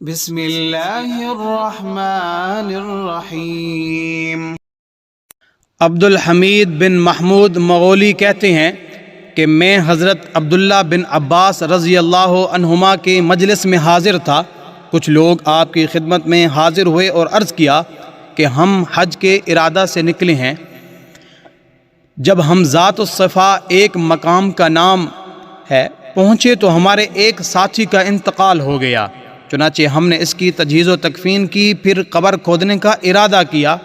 بسم اللہ الرحمن الرحیم۔ عبد الحمید بن محمود مغولی کہتے ہیں کہ میں حضرت عبداللہ بن عباس رضی اللہ عنہما کے مجلس میں حاضر تھا۔ کچھ لوگ آپ کی خدمت میں حاضر ہوئے اور عرض کیا کہ ہم حج کے ارادہ سے نکلے ہیں۔ جب ہم ذات الصفا ایک مقام کا نام ہے پہنچے تو ہمارے ایک ساتھی کا انتقال ہو گیا، چنانچہ ہم نے اس کی تجہیز و تکفین کی، پھر قبر کھودنے کا ارادہ کیا۔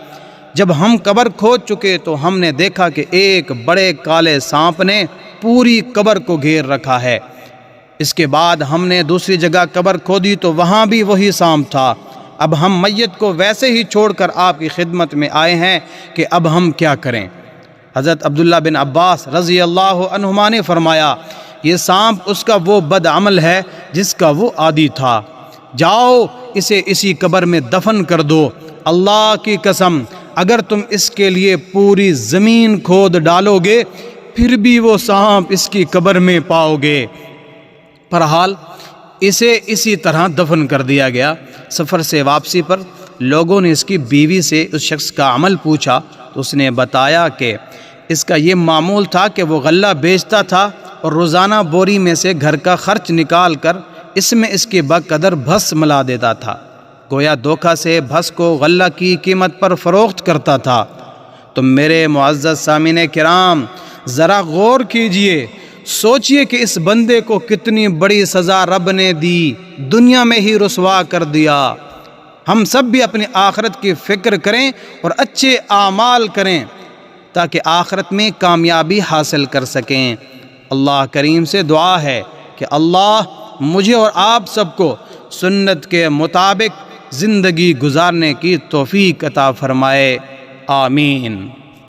جب ہم قبر کھود چکے تو ہم نے دیکھا کہ ایک بڑے کالے سانپ نے پوری قبر کو گھیر رکھا ہے۔ اس کے بعد ہم نے دوسری جگہ قبر کھودی تو وہاں بھی وہی سانپ تھا۔ اب ہم میت کو ویسے ہی چھوڑ کر آپ کی خدمت میں آئے ہیں کہ اب ہم کیا کریں؟ حضرت عبداللہ بن عباس رضی اللہ عنہما نے فرمایا، یہ سانپ اس کا وہ بد عمل ہے جس کا وہ عادی تھا، جاؤ اسے اسی قبر میں دفن کر دو۔ اللہ کی قسم اگر تم اس کے لیے پوری زمین کھود ڈالو گے پھر بھی وہ سانپ اس کی قبر میں پاؤ گے۔ بہرحال اسے اسی طرح دفن کر دیا گیا۔ سفر سے واپسی پر لوگوں نے اس کی بیوی سے اس شخص کا عمل پوچھا تو اس نے بتایا کہ اس کا یہ معمول تھا کہ وہ غلہ بیچتا تھا اور روزانہ بوری میں سے گھر کا خرچ نکال کر اس میں اس کے بقدر بھس ملا دیتا تھا، گویا دھوکہ سے بھس کو غلہ کی قیمت پر فروخت کرتا تھا۔ تو میرے معزز سامعین کرام ذرا غور کیجئے، سوچئے کہ اس بندے کو کتنی بڑی سزا رب نے دی، دنیا میں ہی رسوا کر دیا۔ ہم سب بھی اپنی آخرت کی فکر کریں اور اچھے اعمال کریں تاکہ آخرت میں کامیابی حاصل کر سکیں۔ اللہ کریم سے دعا ہے کہ اللہ مجھے اور آپ سب کو سنت کے مطابق زندگی گزارنے کی توفیق عطا فرمائے، آمین۔